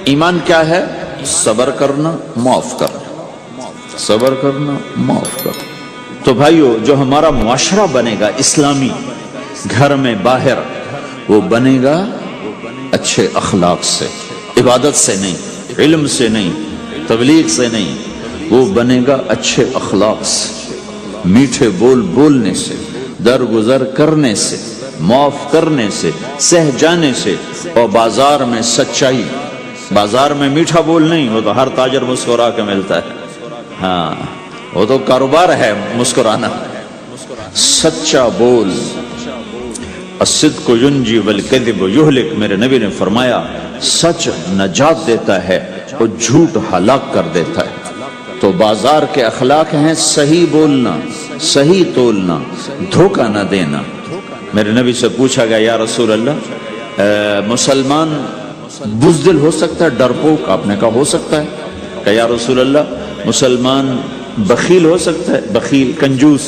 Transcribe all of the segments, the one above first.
ایمان کیا ہے؟ صبر کرنا، معاف کرنا، صبر کرنا، معاف کرنا۔ تو بھائیو، جو ہمارا معاشرہ بنے گا اسلامی، گھر میں باہر، وہ بنے گا اچھے اخلاق سے، عبادت سے نہیں، علم سے نہیں، تبلیغ سے نہیں، وہ بنے گا اچھے اخلاق سے، میٹھے بول بولنے سے، درگزر کرنے سے، معاف کرنے سے، سہ جانے سے، اور بازار میں سچائی، بازار میں میٹھا بول نہیں، وہ تو ہر تاجر مسکرا کے ملتا ہے، ہاں وہ تو کاروبار ہے مسکرانا، سچا بول، الصدق ینجی والکذب یہلک، میرے نبی نے فرمایا سچ نجات دیتا ہے اور جھوٹ ہلاک کر دیتا ہے۔ تو بازار کے اخلاق ہیں صحیح بولنا، صحیح تولنا، دھوکہ نہ دینا۔ میرے نبی سے پوچھا گیا یا رسول اللہ مسلمان بزدل ہو سکتا ہے، ڈرپوک؟ آپ نے کہا ہو سکتا ہے۔ کہ یا رسول اللہ مسلمان بخیل ہو سکتا ہے، بخیل کنجوس؟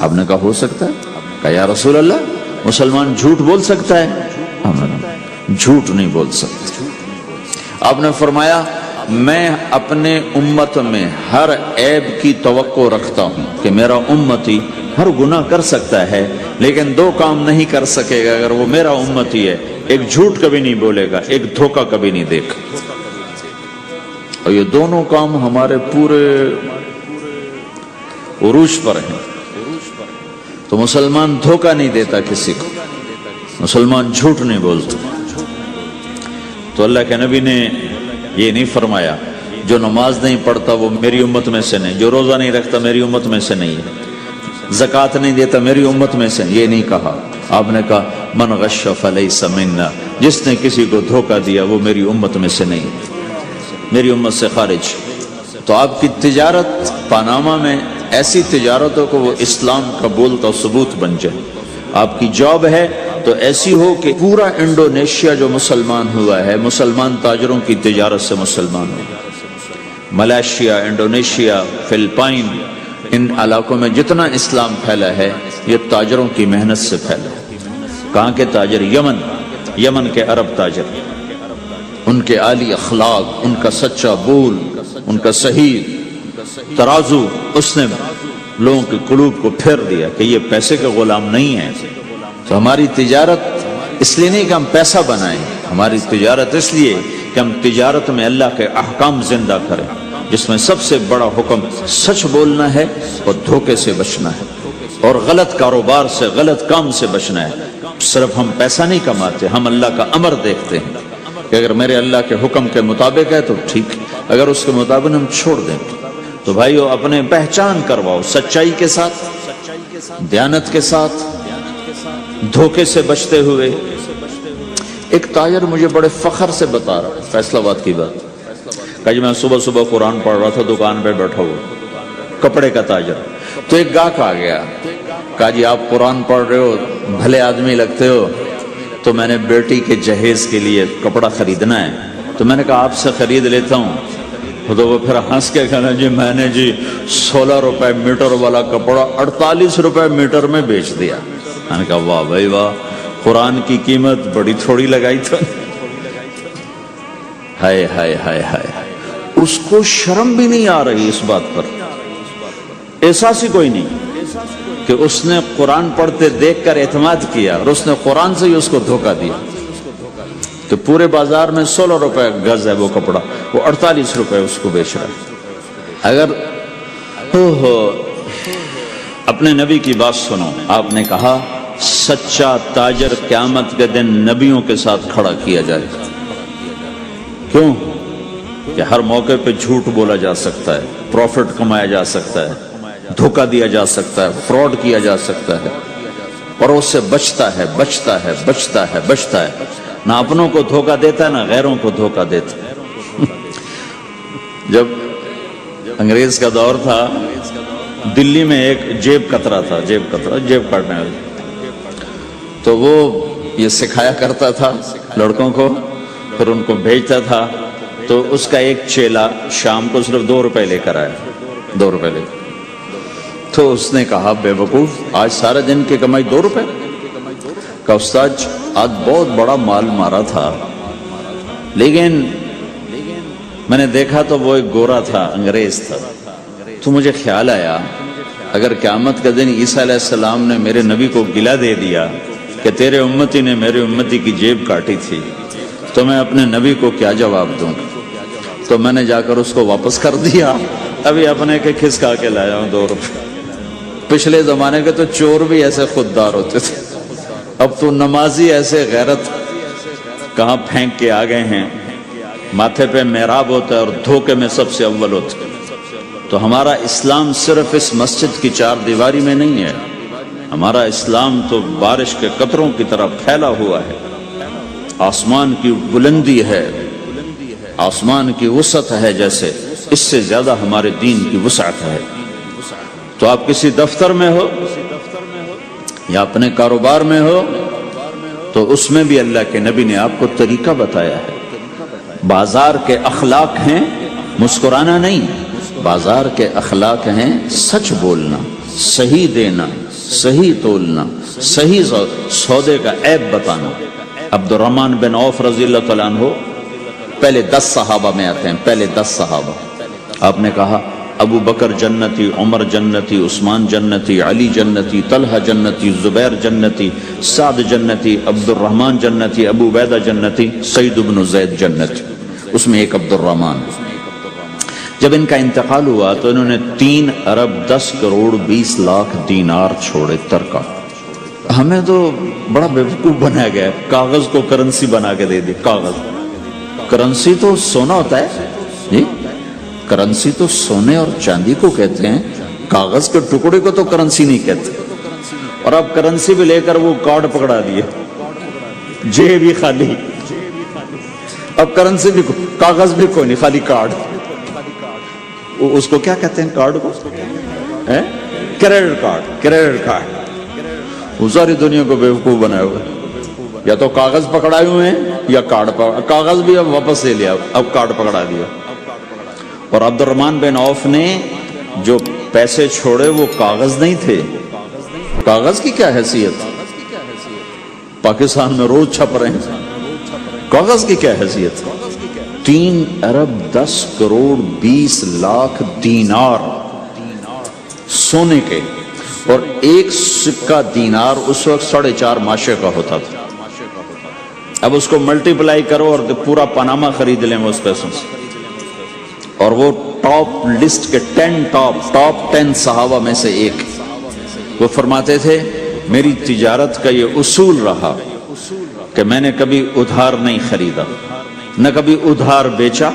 آپ نے کہا ہو سکتا ہے۔ کہ یا رسول اللہ مسلمان جھوٹ بول سکتا ہے؟ جھوٹ نہیں بول سکتا۔ آپ نے فرمایا میں اپنے امت میں ہر عیب کی توقع رکھتا ہوں کہ میرا امتی ہر گناہ کر سکتا ہے لیکن دو کام نہیں کر سکے گا اگر وہ میرا امتی ہے، ایک جھوٹ کبھی نہیں بولے گا، ایک دھوکہ کبھی نہیں دے گا۔ اور یہ دونوں کام ہمارے پورے عروج پر ہیں۔ تو مسلمان دھوکہ نہیں دیتا کسی کو، مسلمان جھوٹ نہیں بولتا۔ تو اللہ کے نبی نے یہ نہیں فرمایا جو نماز نہیں پڑھتا وہ میری امت میں سے نہیں، جو روزہ نہیں رکھتا میری امت میں سے نہیں ہے، زکوٰۃ نہیں دیتا میری امت میں سے، یہ نہیں کہا۔ آپ نے کہا من غش فلیس منا، جس نے کسی کو دھوکہ دیا وہ میری امت میں سے نہیں، میری امت سے خارج۔ تو آپ کی تجارت پاناما میں ایسی تجارتوں کو وہ اسلام کا بولتا ثبوت بن جائے۔ آپ کی جاب ہے تو ایسی ہو کہ پورا انڈونیشیا جو مسلمان ہوا ہے، مسلمان تاجروں کی تجارت سے مسلمان ہو۔ ملائیشیا، انڈونیشیا، فلپائن، ان علاقوں میں جتنا اسلام پھیلا ہے یہ تاجروں کی محنت سے پھیلا ہے۔ کہاں کے تاجر؟ یمن کے عرب تاجر، ان کے عالی اخلاق، ان کا سچا بول، ان کا صحیح ترازو، اس نے لوگوں کے قلوب کو پھیر دیا کہ یہ پیسے کے غلام نہیں ہیں۔ تو ہماری تجارت اس لیے نہیں کہ ہم پیسہ بنائیں، ہماری تجارت اس لیے کہ ہم تجارت میں اللہ کے احکام زندہ کریں، جس میں سب سے بڑا حکم سچ بولنا ہے اور دھوکے سے بچنا ہے اور غلط کاروبار سے، غلط کام سے بچنا ہے۔ صرف ہم پیسہ نہیں کماتے، ہم اللہ کا امر دیکھتے ہیں کہ اگر میرے اللہ کے حکم کے مطابق ہے تو ٹھیک، اگر اس کے مطابق ہم چھوڑ دیں تو بھائیو اپنے پہچان کرواؤ سچائی کے ساتھ، دیانت کے ساتھ، دھوکے سے بچتے ہوئے۔ ایک تاجر مجھے بڑے فخر سے بتا رہا، فیصل آباد کی بات، کہ میں صبح صبح قرآن پڑھ رہا تھا، دکان پہ بیٹھا ہوا، کپڑے کا تاجر۔ تو ایک گاہک آ گیا، کہا جی آپ قرآن پڑھ رہے ہو، بھلے آدمی لگتے ہو، تو میں نے بیٹی کے جہیز کے لیے کپڑا خریدنا ہے، تو میں نے کہا آپ سے خرید لیتا ہوں۔ تو وہ پھر ہنس کے کہنا جی میں نے 16 روپے میٹر والا کپڑا 48 روپے میٹر میں بیچ دیا۔ میں نے کہا واہ بھائی واہ، قرآن کی قیمت بڑی تھوڑی لگائی تھا۔ ہائے ہائے ہائے ہائے، اس کو شرم بھی نہیں آ رہی اس بات پر، احساس ہی کوئی نہیں کہ اس نے قرآن پڑھتے دیکھ کر اعتماد کیا اور اس نے قرآن سے ہی اس کو دھوکہ دیا۔ تو پورے بازار میں 16 روپے گز ہے وہ کپڑا، وہ 48 روپے اس کو بیچ رہا ہے۔ اگر اپنے نبی کی بات سنو، آپ نے کہا سچا تاجر قیامت کے دن نبیوں کے ساتھ کھڑا کیا جائے گا۔ کیوں؟ کہ ہر موقع پہ جھوٹ بولا جا سکتا ہے، پروفٹ کمایا جا سکتا ہے، دھوکہ دیا جا سکتا ہے، فراڈ کیا جا سکتا ہے، اور اس سے بچتا ہے بچتا ہے بچتا ہے بچتا ہے، نہ اپنوں کو دھوکہ دیتا ہے نہ غیروں کو دھوکہ دیتا ہے۔ جب انگریز کا دور تھا، دلی میں ایک جیب کترا تھا، جیب کاٹنے والا، تو وہ یہ سکھایا کرتا تھا لڑکوں کو، پھر ان کو بھیجتا تھا۔ تو اس کا ایک چیلا شام کو صرف 2 روپے لے کر آیا، 2 روپے لے کر۔ تو اس نے کہا بے وقوف، آج سارے دن کی کمائی 2 روپے؟ کہا استاد آج بہت بڑا مال مارا تھا، لیکن میں نے دیکھا تو وہ ایک گورا تھا، انگریز تھا. تو مجھے خیال آیا اگر قیامت کا دن عیسیٰ علیہ السلام نے میرے نبی کو گلہ دے دیا کہ تیرے امتی نے میرے امتی کی جیب کاٹی تھی، تو میں اپنے نبی کو کیا جواب دوں؟ تو میں نے جا کر اس کو واپس کر دیا. ابھی اپنے کے کھسکا کے لایا ہوں 2 روپے. پچھلے زمانے کے تو چور بھی ایسے خوددار ہوتے تھے، اب تو نمازی ایسے غیرت کہاں پھینک کے آ گئے ہیں. ماتھے پہ محراب ہوتا ہے اور دھوکے میں سب سے اول ہوتا ہے. تو ہمارا اسلام صرف اس مسجد کی 4 دیواری میں نہیں ہے، ہمارا اسلام تو بارش کے قطروں کی طرح پھیلا ہوا ہے. آسمان کی بلندی ہے، آسمان کی وسعت ہے، جیسے اس سے زیادہ ہمارے دین کی وسعت ہے. تو آپ کسی دفتر میں ہو یا اپنے کاروبار میں ہو تو اس میں بھی اللہ کے نبی نے آپ کو طریقہ بتایا ہے. بازار کے اخلاق ہیں مسکرانا نہیں، بازار کے اخلاق ہیں سچ بولنا، صحیح دینا، صحیح تولنا، صحیح سودے کا عیب بتانا. عبد الرحمن بن عوف رضی اللہ تعالیٰ عنہ پہلے 10 صحابہ میں آتے ہیں. پہلے 10 صحابہ آپ نے کہا ابو بکر جنتی، عمر جنتی، عثمان جنتی، علی جنتی، طلحہ جنتی، زبیر جنتی، سعد جنتی، عبد الرحمن جنتی، ابو عبیدہ جنتی، سعید بن زید جنتی. اس میں ایک عبد الرحمن. جب ان کا انتقال ہوا تو انہوں نے 3 ارب 10 کروڑ 20 لاکھ دینار چھوڑے ترکہ. ہمیں تو بڑا بیوقوف بنایا گیا، کاغذ کو کرنسی بنا کے دے دی. کاغذ کرنسی تو سونا ہوتا ہے جی، کرنسی تو سونے اور چاندی کو کہتے ہیں، کاغذ کے ٹکڑے کو تو کرنسی نہیں کہتے. اور اب کرنسی بھی لے کر وہ کارڈ پکڑا دیے، جیب بھی خالی. اب کرنسی بھی کاغذ بھی کوئی نہیں، خالی کارڈ. اس کو کیا کہتے ہیں کارڈ کو؟ Credit card. کریڈٹ کارڈ وہ ساری دنیا کو بیوقوف بنائے ہوئے. یا تو کاغذ پکڑائے ہوئے ہیں یا کارڈ. کاغذ بھی اب واپس لے لیا، اب کارڈ پکڑا دیا. اور عبد الرحمن بن عوف نے جو پیسے چھوڑے وہ کاغذ نہیں تھے. کاغذ کی کیا حیثیت؟ پاکستان میں روز چھپ رہے ہیں. کاغذ کی کیا حیثیت؟ 3 ارب 10 کروڑ 20 لاکھ دینار سونے کے. اور ایک سکہ دینار اس وقت 4.5 ماشے کا ہوتا تھا. اب اس کو ملٹی پلائی کرو اور پورا پاناما خرید لیں وہ اس پیسوں سے. اور وہ ٹاپ لسٹ کے 10 10 صحابہ میں سے ایک. وہ فرماتے تھے میری تجارت کا یہ اصول رہا کہ میں نے کبھی ادھار نہیں خریدا، نہ کبھی ادھار بیچا،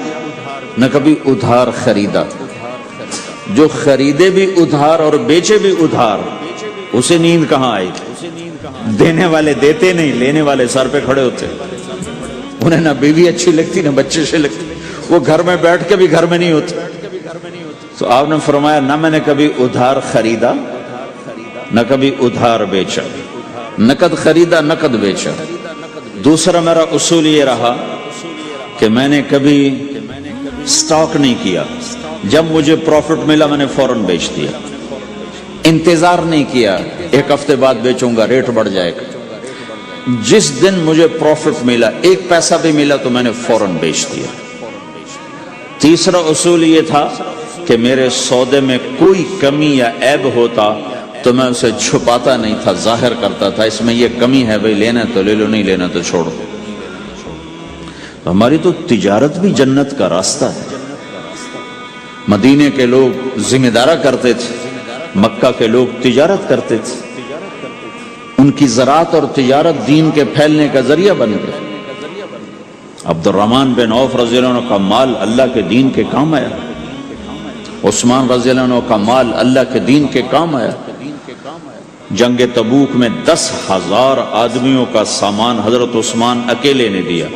نہ کبھی ادھار خریدا. جو خریدے بھی ادھار اور بیچے بھی ادھار، اسے نیند کہاں آئی؟ دینے والے دیتے نہیں، لینے والے سر پہ کھڑے ہوتے. انہیں نہ بیوی اچھی لگتی نہ بچے اچھے لگتے، وہ گھر میں بیٹھ کے بھی گھر میں نہیں ہوتے. تو آپ نے فرمایا نہ میں نے کبھی ادھار خریدا نہ کبھی ادھار بیچا، نقد خریدا نقد بیچا. دوسرا میرا اصول یہ رہا کہ میں نے کبھی سٹاک نہیں کیا. جب مجھے پروفٹ ملا میں نے فوراً بیچ دیا. انتظار نہیں کیا 1 ہفتے بعد بیچوں گا ریٹ بڑھ جائے گا. جس دن مجھے پروفٹ ملا 1 پیسہ بھی ملا تو میں نے فوراً بیچ دیا. تیسرا اصول یہ تھا کہ میرے سودے میں کوئی کمی یا عیب ہوتا تو میں اسے چھپاتا نہیں تھا، ظاہر کرتا تھا. اس میں یہ کمی ہے بھائی، لینا تو لے لو، نہیں لینا تو چھوڑ دو. ہماری تو تجارت بھی جنت کا راستہ ہے. مدینے کے لوگ ذمہ دارا کرتے تھے، مکہ کے لوگ تجارت کرتے تھے. ان کی زراعت اور تجارت دین کے پھیلنے کا ذریعہ بن گئے. عبد الرحمن بن عوف رضی اللہ عنہ کا مال اللہ کے دین کے کام آیا. عثمان رضی اللہ عنہ کا مال اللہ کے دین کے کام آیا. جنگ تبوک میں 10,000 آدمیوں کا سامان حضرت عثمان اکیلے نے دیا.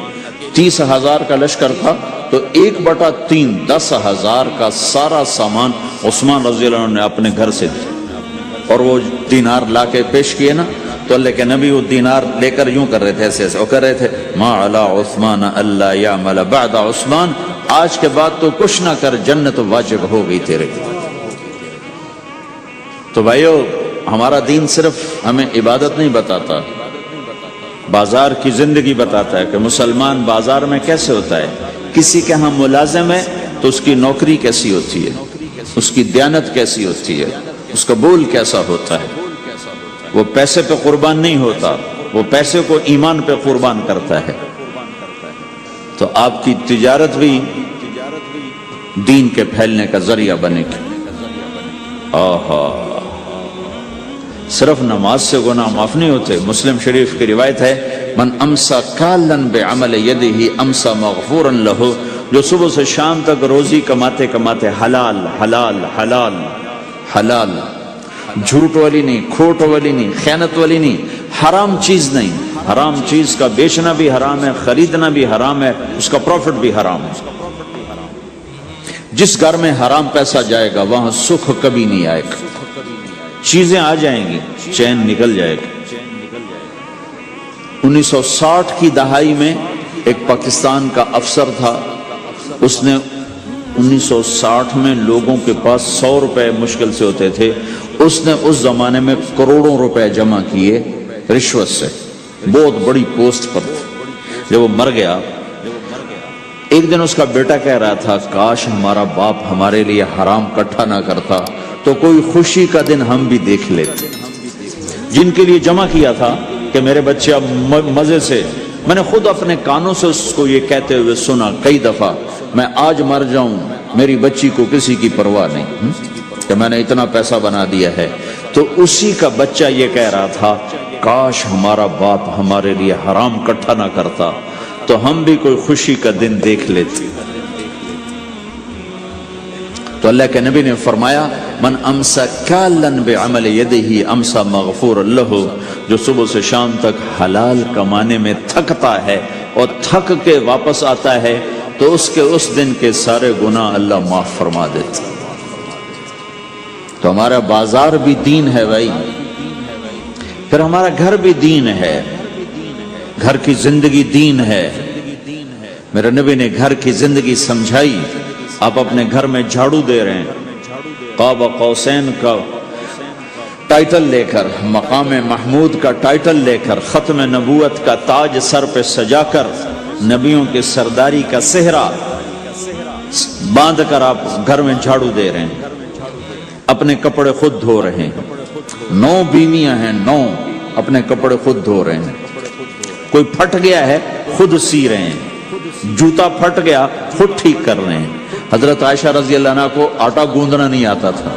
30,000 کا لشکر تھا تو 1/3 10,000 کا سارا سامان عثمان رضی اللہ عنہ نے اپنے گھر سے دیا. اور وہ دینار لا کے پیش کیے نا تو اللہ کے نبی وہ دینار لے کر یوں کر رہے تھے، ایسے ایسے وہ کر رہے تھے ما علی عثمان اللہ یعمل بعد عثمان، آج کے بعد تو کچھ نہ کر، جنت واجب ہو گئی تیرے. تو بھائیو ہمارا دین صرف ہمیں عبادت نہیں بتاتا، بازار کی زندگی بتاتا ہے کہ مسلمان بازار میں کیسے ہوتا ہے، کسی کے ہاں ملازم ہے تو اس کی نوکری کیسی ہوتی ہے، اس کی دیانت کیسی ہوتی ہے، اس کا بول کیسا ہوتا ہے. وہ پیسے پہ قربان نہیں ہوتا، وہ پیسے کو ایمان پہ قربان کرتا ہے. تو آپ کی تجارت بھی دین کے پھیلنے کا ذریعہ بنے گی. صرف نماز سے گناہ معاف نہیں ہوتے. مسلم شریف کی روایت ہے، من امسا کالن بعمل یدہ امسا مغفورا لہ، جو صبح سے شام تک روزی کماتے کماتے حلال حلال حلال حلال، جھوٹ والی نہیں، کھوٹ والی نہیں، خیانت والی نہیں، حرام چیز نہیں. حرام چیز کا بیچنا بھی حرام ہے، خریدنا بھی حرام ہے، اس کا پروفٹ بھی حرام ہے. جس گھر میں حرام پیسہ جائے گا وہاں سکھ کبھی نہیں آئے گا. چیزیں آ جائیں گی، چین نکل جائے گا. 1960 کی دہائی میں ایک پاکستان کا افسر تھا، اس نے 1960 میں لوگوں کے پاس 100 روپے مشکل سے ہوتے تھے، اس نے اس زمانے میں کروڑوں روپے جمع کیے رشوت سے. بہت بڑی پوسٹ پر تھا. جب وہ مر گیا، ایک دن اس کا بیٹا کہہ رہا تھا، کاش ہمارا باپ ہمارے لیے حرام کٹھا نہ کرتا تو کوئی خوشی کا دن ہم بھی دیکھ لیتے. جن کے لیے جمع کیا تھا کہ میرے بچے اب مزے سے، میں نے خود اپنے کانوں سے اس کو یہ کہتے ہوئے سنا کئی دفعہ، میں آج مر جاؤں میری بچی کو کسی کی پرواہ نہیں کہ میں نے اتنا پیسہ بنا دیا ہے. تو اسی کا بچہ یہ کہہ رہا تھا، کاش ہمارا باپ ہمارے لیے حرام کٹھا نہ کرتا تو ہم بھی کوئی خوشی کا دن دیکھ لیتے. تو اللہ کے نبی نے فرمایا، من امسا کالن بعمل یدہ امسا مغفور لہ، جو صبح سے شام تک حلال کمانے میں تھکتا ہے اور تھک کے واپس آتا ہے تو اس دن کے سارے گناہ اللہ معاف فرما دیتا. تو ہمارا بازار بھی دین ہے بھائی، پھر ہمارا گھر بھی دین ہے، گھر کی زندگی دین ہے. میرے نبی نے گھر کی زندگی سمجھائی. آپ اپنے گھر میں جھاڑو دے رہے ہیں، قاب قوسین کا ٹائٹل لے کر، مقام محمود کا ٹائٹل لے کر، ختم نبوت کا تاج سر پہ سجا کر، نبیوں کے سرداری کا صحرا باندھ کر آپ گھر میں جھاڑو دے رہے ہیں، اپنے کپڑے خود دھو رہے ہیں. 9 بیویاں ہیں، 9 اپنے کپڑے خود دھو رہے ہیں. کوئی پھٹ گیا ہے خود سی رہے ہیں، جوتا پھٹ گیا خود ٹھیک کر رہے ہیں. حضرت عائشہ رضی اللہ عنہ کو آٹا گوندنا نہیں آتا تھا،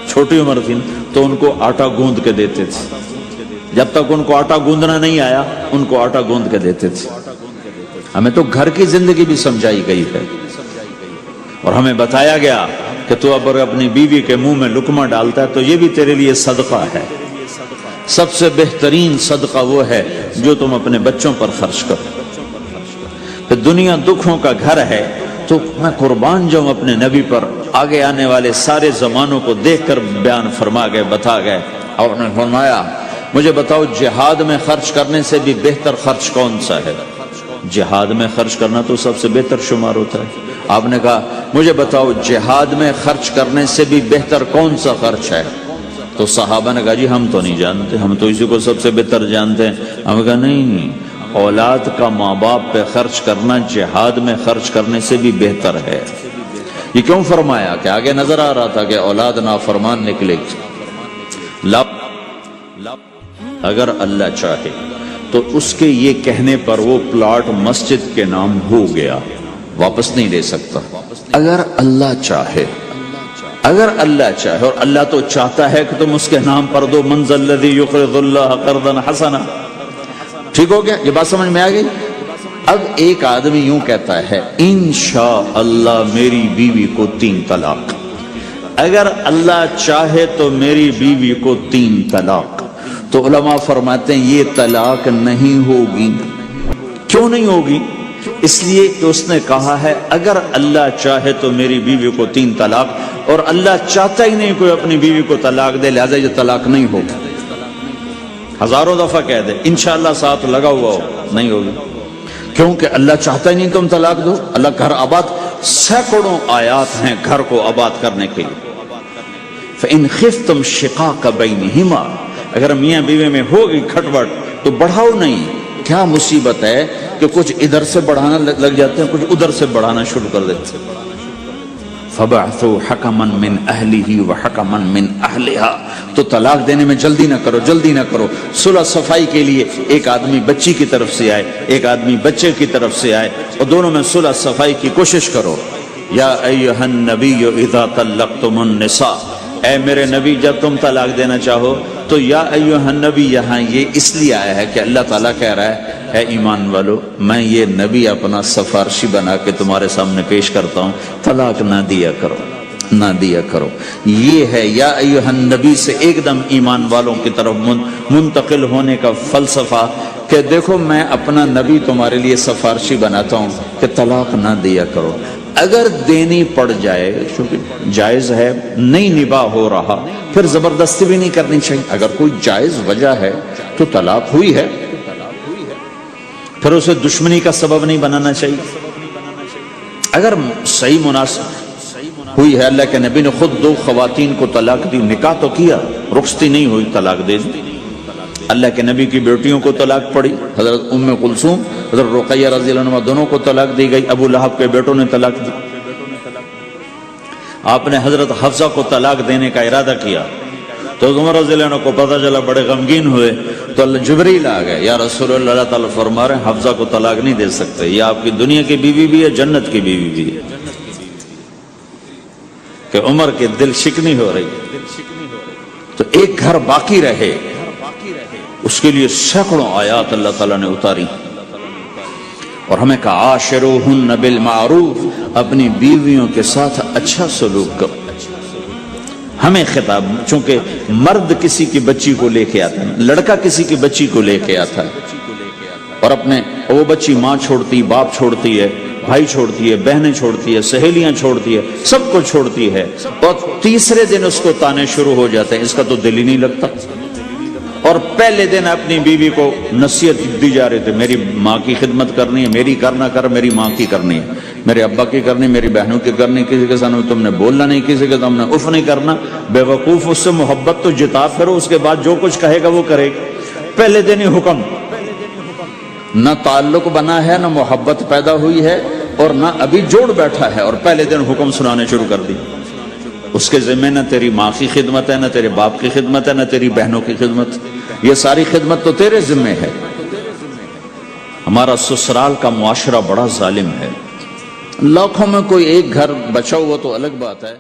چھوٹی عمر تھی تو ان کو آٹا گوند کے دیتے تھے. جب تک ان کو آٹا گوندنا نہیں آیا ان کو آٹا گوند کے دیتے تھے. ہمیں تو گھر کی زندگی بھی سمجھائی گئی ہے اور ہمیں بتایا گیا کہ تو اب اپنی بیوی کے منہ میں لقمہ ڈالتا ہے تو یہ بھی تیرے لیے صدقہ ہے. سب سے بہترین صدقہ وہ ہے جو تم اپنے بچوں پر خرچ کرو. کہ دنیا دکھوں کا گھر ہے تو میں قربان جاؤں اپنے نبی پر. آگے آنے والے سارے زمانوں کو دیکھ کر بیان فرما گئے، بتا گئے. اور نے فرمایا، مجھے بتاؤ جہاد میں خرچ کرنے سے بھی بہتر خرچ کون سا ہے؟ جہاد میں خرچ کرنا تو سب سے بہتر شمار ہوتا ہے. آپ نے کہا مجھے بتاؤ جہاد میں خرچ کرنے سے بھی بہتر کون سا خرچ ہے؟ تو صحابہ نے کہا جی ہم تو نہیں جانتے، ہم تو اسی کو سب سے بہتر جانتے ہیں. ہم نے کہا نہیں، اولاد کا ماں باپ پہ خرچ کرنا جہاد میں خرچ کرنے سے بھی بہتر ہے. یہ کیوں فرمایا؟ کہ آگے نظر آ رہا تھا کہ اولاد نافرمان نکلے گی. اگر اللہ چاہے تو اس کے یہ کہنے پر وہ پلاٹ مسجد کے نام ہو گیا، واپس نہیں لے سکتا. اگر اللہ چاہے، اگر اللہ چاہے، اور اللہ تو چاہتا ہے کہ تم اس کے نام پر دو. من ذا الذی یقرض اللہ قرضا حسنا. ٹھیک ہو گیا؟ یہ بات سمجھ میں آ گئی؟ اب ایک آدمی یوں کہتا ہے انشاءاللہ میری بیوی کو 3 طلاق، اگر اللہ چاہے تو میری بیوی کو 3 طلاق. تو علماء فرماتے ہیں یہ طلاق نہیں ہوگی. کیوں نہیں ہوگی؟ اس لیے کہ اس نے کہا ہے اگر اللہ چاہے تو میری بیوی کو 3 طلاق، اور اللہ چاہتا ہی نہیں کوئی اپنی بیوی کو طلاق دے، لہذا یہ طلاق نہیں ہوگی. ہزاروں دفعہ کہہ دے انشاءاللہ ساتھ لگا ہوا ہو، نہیں ہوگی. کیونکہ اللہ چاہتا ہی نہیں تم طلاق دو. اللہ گھر آباد، سینکڑوں آیات ہیں گھر کو آباد کرنے کے لیے. فَإِنْ خِفْتُمْ شِقَاقَ بَيْنِهِمَا، اگر میاں بیوی میں ہوگی کھٹپٹ تو بڑھاؤ نہیں. کیا مصیبت ہے کہ کچھ ادھر سے بڑھانا لگ جاتے ہیں، کچھ ادھر سے بڑھانا شروع کر دیتے ہیں۔ فَبَعْثُوا حَكَمًا مِّنْ أَهْلِهِ وَحَكَمًا مِّنْ أَهْلِهَا، تو طلاق دینے میں جلدی نہ کرو، جلدی نہ کرو۔ صلح صفائی کے لیے ایک آدمی بچی کی طرف سے آئے، ایک آدمی بچے کی طرف سے آئے، اور دونوں میں صلح صفائی کی کوشش کرو۔ یا ایھا النبی اذا طلقتم النساء، اے میرے نبی جب تم طلاق دینا چاہو تو یا ایھا النبی یہاں یہ اس لیے آیا ہے کہ اللہ تعالیٰ کہہ رہا ہے اے ایمان والو، میں یہ نبی اپنا سفارشی بنا کے تمہارے سامنے پیش کرتا ہوں، طلاق نہ دیا کرو، نہ دیا کرو۔ یہ ہے یا ایھا النبی سے ایک دم ایمان والوں کی طرف منتقل ہونے کا فلسفہ کہ دیکھو میں اپنا نبی تمہارے لیے سفارشی بناتا ہوں کہ طلاق نہ دیا کرو۔ اگر دینی پڑ جائے، چونکہ جائز ہے، نہیں نباہ ہو رہا، پھر زبردستی بھی نہیں کرنی چاہیے۔ اگر کوئی جائز وجہ ہے تو طلاق ہوئی ہے، پھر اسے دشمنی کا سبب نہیں بنانا چاہیے۔ اگر صحیح مناسب ہوئی ہے، اللہ کے نبی نے خود 2 خواتین کو طلاق دی، نکاح تو کیا، رخصتی نہیں ہوئی، طلاق دے دی۔ اللہ کے نبی کی بیٹیوں کو طلاق پڑی، حضرت ام کلثوم، حضرت رقیہ رضی اللہ عنہ دونوں کو طلاق دی گئی، ابو لہب کے بیٹوں نے طلاق دی۔ آپ نے حضرت حفصہ کو طلاق دینے کا ارادہ کیا تو عمر رضی اللہ عنہ کو پتہ چلا، بڑے غمگین ہوئے، تو جبریل آ گئے، یا رسول اللہ، اللہ تعالیٰ فرما رہے ہیں حفصہ کو طلاق نہیں دے سکتے، یہ آپ کی دنیا کی بیوی بھی ہے، جنت کی بیوی بھی ہے، کہ عمر کے دل شکنی ہو رہی، تو ایک گھر باقی رہے، اس کے لیے سینکڑوں آیات اللہ تعالیٰ نے اتاری، اور ہمیں کہا عاشروہن بالمعروف، اپنی بیویوں کے ساتھ اچھا سلوک کرو۔ ہمیں خطاب، چونکہ مرد کسی کی بچی کو لے کے آتا ہے، لڑکا کسی کی بچی کو لے کے آتا ہے، اور اپنے وہ بچی ماں چھوڑتی، باپ چھوڑتی ہے، بھائی چھوڑتی ہے، بہنیں چھوڑتی ہے، سہیلیاں چھوڑتی ہے، سب کو چھوڑتی ہے، اور تیسرے دن اس کو تانے شروع ہو جاتے ہیں، اس کا تو دل ہی نہیں لگتا۔ اور پہلے دن اپنی بیوی کو نصیحت دی جا رہی تھی، میری ماں کی خدمت کرنی ہے، میری کرنا کر، میری ماں کی کرنی ہے، میرے ابا کی کرنی، میری بہنوں کی کرنی، کسی کے سامنے تم نے بولنا نہیں، کسی کے سامنے اف نہیں کرنا، بے وقوف، اس سے محبت تو جتا کرو، اس کے بعد جو کچھ کہے گا وہ کرے گا۔ پہلے دن ہی حکم، نہ تعلق بنا ہے، نہ محبت پیدا ہوئی ہے، اور نہ ابھی جوڑ بیٹھا ہے، اور پہلے دن حکم سنانے شروع کر دی۔ اس کے ذمہ نہ تیری ماں کی خدمت ہے، نہ تیرے باپ کی خدمت ہے، نہ تیری بہنوں کی خدمت، یہ ساری خدمت تو تیرے ذمہ ہے۔ ہمارا سسرال کا معاشرہ بڑا ظالم ہے، لاکھوں میں کوئی ایک گھر بچا ہوا تو الگ بات ہے۔